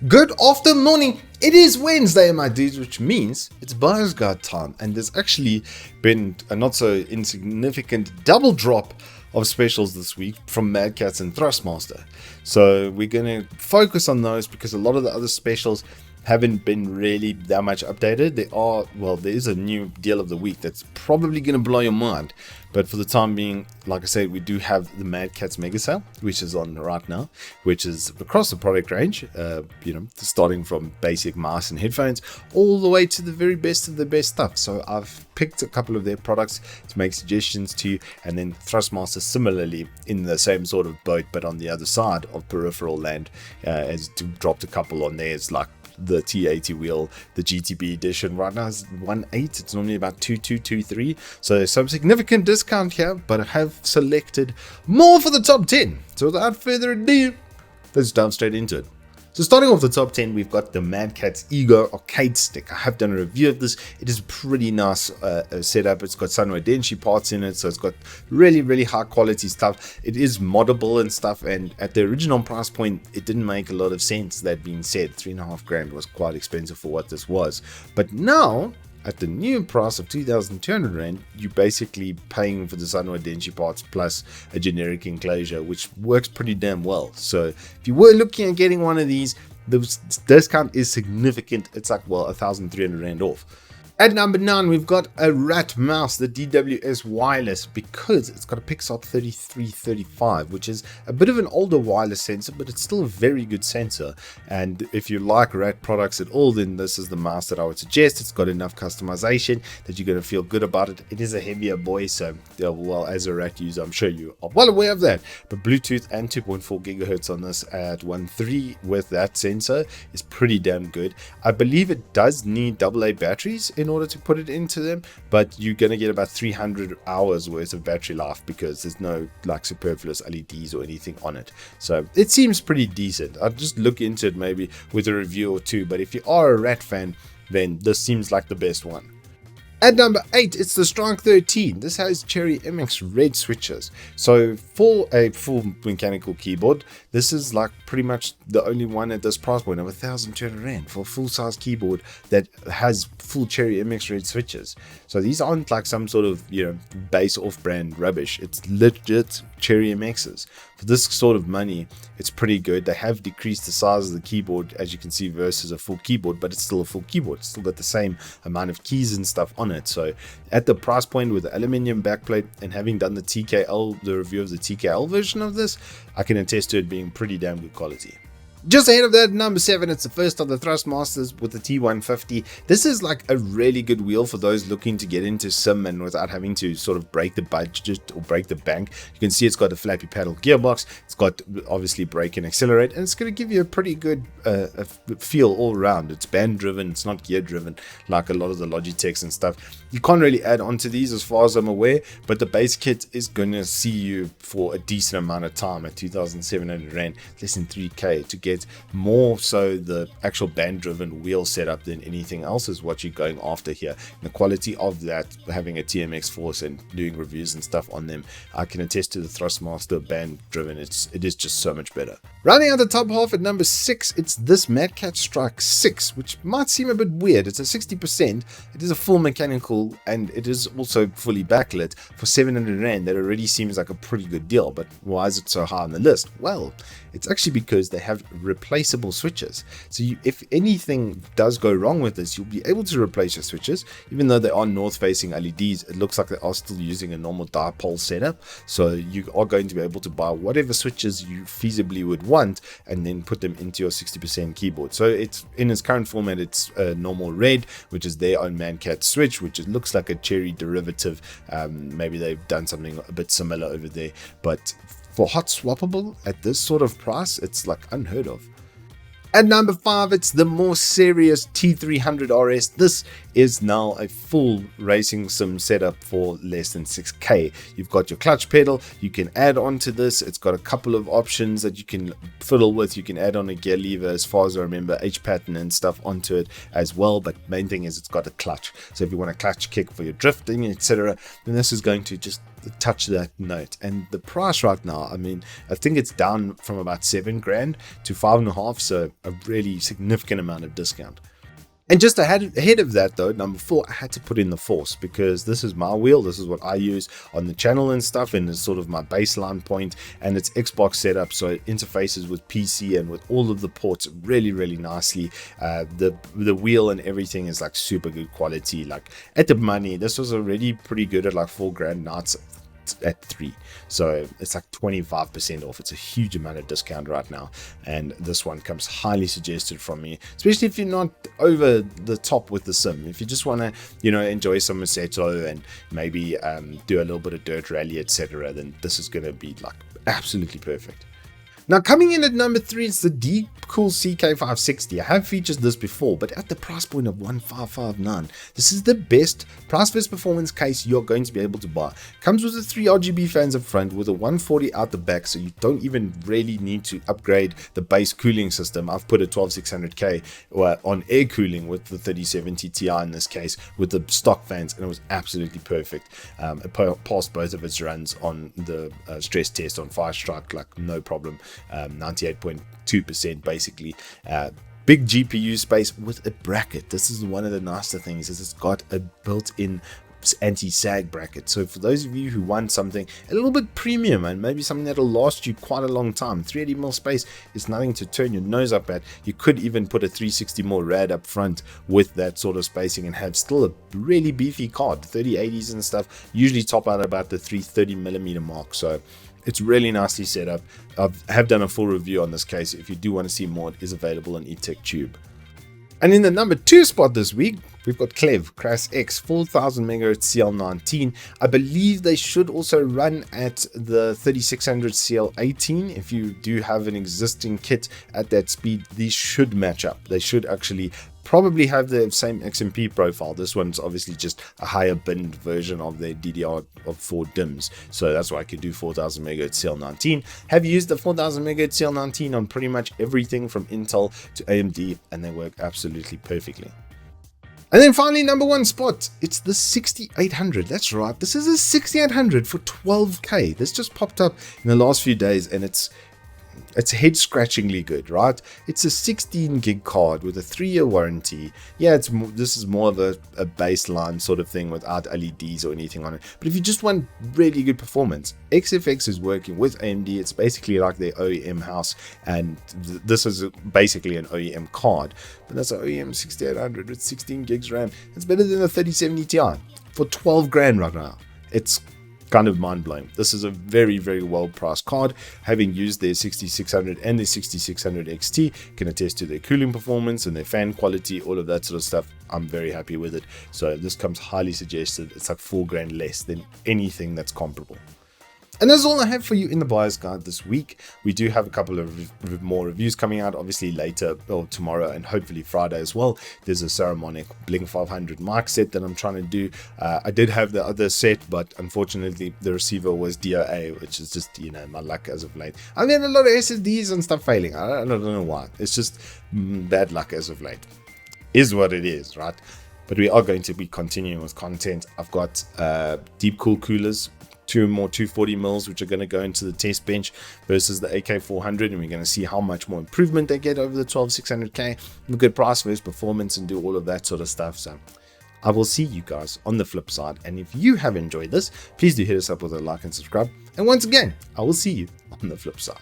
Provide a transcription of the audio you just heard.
Good afternoon, morning. It is Wednesday, my dudes, which means it's buyer's guide time, and there's actually been a not so insignificant double drop of specials this week from Madcatz and Thrustmaster. So we're going to focus on those because a lot of the other specials haven't been really that much updated. There is a new deal of the week that's probably going to blow your mind, but for the time being, like I said, we do have the Madcatz mega sale, which is on right now, which is across the product range, starting from basic mouse and headphones all the way to the very best of the best stuff. So I've picked a couple of their products to make suggestions to you, and then Thrustmaster similarly in the same sort of boat, but on the other side of peripheral land, has dropped a couple on there. It's like the T80 wheel, the GTB edition right now is 1.8. It's normally about 2.223, so there's some significant discount here, but I have selected more for the top 10. So without further ado, let's dive straight into it. So starting off the top 10, we've got the Madcatz Ego arcade stick. I have done a review of this. It is a pretty nice setup. It's got Sunray Denshi parts in it, so it's got really high quality stuff. It is moddable and stuff, and at the original price point, it didn't make a lot of sense. That being said, $3.5 grand was quite expensive for what this was. But now, at the new price of 2,200 Rand, you're basically paying for the Sunray Denshi parts plus a generic enclosure, which works pretty damn well. So if you were looking at getting one of these, the discount is significant. It's like, 1,300 Rand off. At number 9, we've got a rat mouse, the DWS wireless, because it's got a Pixar 3335, which is a bit of an older wireless sensor, but it's still a very good sensor. And if you like rat products at all, then this is the mouse that I would suggest. It's got enough customization that you're going to feel good about it. It is a heavier boy, so as a rat user, I'm sure you are well aware of that. But Bluetooth and 2.4 gigahertz on this at 1.3 with that sensor is pretty damn good. I believe it does need AA batteries in order to put it into them, but you're going to get about 300 hours worth of battery life because there's no like superfluous LEDs or anything on it. So it seems pretty decent. I'll just look into it maybe with a review or two, but if you are a rat fan, then this seems like the best one. At number 8, it's the Strike 13. This has Cherry MX red switches. So for a full mechanical keyboard, this is like pretty much the only one at this price point of 1,200 Rand for a full-size keyboard that has full Cherry MX red switches. So these aren't like some sort of base off-brand rubbish. It's legit Cherry MXs. For this sort of money, it's pretty good. They have decreased the size of the keyboard, as you can see, versus a full keyboard, but it's still a full keyboard. It's still got the same amount of keys and stuff on it. So at the price point with the aluminium backplate, and having done the review of the TKL version of this, I can attest to it being pretty damn good quality. Just ahead of that, number 7, it's the first of the Thrustmasters with the T150. This is like a really good wheel for those looking to get into sim and without having to sort of break the budget or break the bank. You can see it's got a flappy paddle gearbox. It's got obviously brake and accelerate, and it's going to give you a pretty good feel all around. It's band driven, it's not gear driven like a lot of the Logitechs and stuff. You can't really add on to these as far as I'm aware, but the base kit is going to see you for a decent amount of time at 2,700 Rand, less than 3K, to get more so the actual band driven wheel setup than anything else is what you're going after here. And the quality of that, having a TMX Force and doing reviews and stuff on them, I can attest to the Thrustmaster band driven. It is just so much better. Rounding out the top half at number 6, it's this Madcatz Strike 6, which might seem a bit weird. It's a 60%. It is a full mechanical, and it is also fully backlit for 700 Rand. That already seems like a pretty good deal, but why is it so high on the list? Well, it's actually because they have replaceable switches. So if anything does go wrong with this, you'll be able to replace your switches. Even though they are north facing LEDs, it looks like they are still using a normal dipole setup. So you are going to be able to buy whatever switches you feasibly would want and then put them into your 60% keyboard. So it's in its current format, it's a normal red, which is their own Madcatz switch, which it looks like a Cherry derivative. Maybe they've done something a bit similar over there, but for hot swappable at this sort of price, it's like unheard of. At number 5, it's the more serious T300 RS. This is now a full racing sim setup for less than 6k. You've got your clutch pedal, you can add on to this. It's got a couple of options that you can fiddle with. You can add on a gear lever, as far as I remember, H pattern and stuff onto it as well, but main thing is it's got a clutch. So if you want a clutch kick for your drifting, etc., then this is going to just touch that note. And the price right now, I mean, I think it's down from about $7,000 to $5,500, so a really significant amount of discount. And just ahead of that though, number 4, I had to put in the Force, because this is my wheel, this is what I use on the channel and stuff, and it's sort of my baseline point, and it's Xbox setup, so it interfaces with PC and with all of the ports really nicely. The wheel and everything is like super good quality. Like at the money, this was already pretty good at like $4,000. Now it's at 3, so it's like 25% off. It's a huge amount of discount right now, and this one comes highly suggested from me, especially if you're not over the top with the sim. If you just want to, you know, enjoy some Assetto and maybe do a little bit of dirt rally, etc., then this is going to be like absolutely perfect. Now, coming in at number 3 is the Deepcool CK560. I have featured this before, but at the price point of $1,559, this is the best price versus performance case you're going to be able to buy. Comes with the 3 RGB fans up front with a 140 out the back, so you don't even really need to upgrade the base cooling system. I've put a 12600K on air cooling with the 3070 Ti in this case, with the stock fans, and it was absolutely perfect. It passed both of its runs on the stress test on Firestrike, like no problem. 98.2% basically. Big GPU space with a bracket. This is one of the nicer things, is it's got a built-in anti-sag bracket. So for those of you who want something a little bit premium and maybe something that'll last you quite a long time, 380mm space is nothing to turn your nose up at. You could even put a 360mm rad up front with that sort of spacing and have still a really beefy card. 3080s and stuff usually top out about the 330mm mark, so it's really nicely set up. I have done a full review on this case. If you do want to see more, it is available on Evetech Tube. And in the number 2 spot this week, we've got Klevv Crass X 4000 MHz CL19. I believe they should also run at the 3600 CL18. If you do have an existing kit at that speed, these should match up. They should actually probably have the same XMP profile. This one's obviously just a higher binned version of their DDR4 DIMMs, so that's why I could do 4000 MHz CL19. Have used the 4000 MHz CL19 on pretty much everything from Intel to AMD, and they work absolutely perfectly. And then finally, number 1 spot, it's the 6800. That's right, this is a 6800 for 12k. This just popped up in the last few days, and it's head scratchingly good, right? It's a 16 gig card with a 3-year warranty. Yeah, this is more of a baseline sort of thing without LEDs or anything on it. But if you just want really good performance, XFX is working with AMD. It's basically like their OEM house, and this is basically an OEM card. But that's an OEM 6800 with 16 gigs RAM. It's better than a 3070 Ti for 12 grand right now. It's kind of mind-blowing. This is a very well priced card. Having used their 6600 and their 6600 XT, can attest to their cooling performance and their fan quality, all of that sort of stuff. I'm very happy with it, so this comes highly suggested. It's like 4 grand less than anything that's comparable. And that's all I have for you in the buyer's guide this week. We do have a couple of more reviews coming out, obviously later, or tomorrow, and hopefully Friday as well. There's a Ceremonic Blink 500 mic set that I'm trying to do. I did have the other set, but unfortunately the receiver was DOA, which is just, you know, my luck as of late. I've had a lot of SSDs and stuff failing. I don't know why. It's just bad luck as of late. Is what it is, right? But we are going to be continuing with content. I've got Deepcool coolers, 2 more 240mm, which are going to go into the test bench versus the AK400, and we're going to see how much more improvement they get over the 12600K. Look at price versus performance and do all of that sort of stuff. So I will see you guys on the flip side, and if you have enjoyed this, please do hit us up with a like and subscribe, and once again, I will see you on the flip side.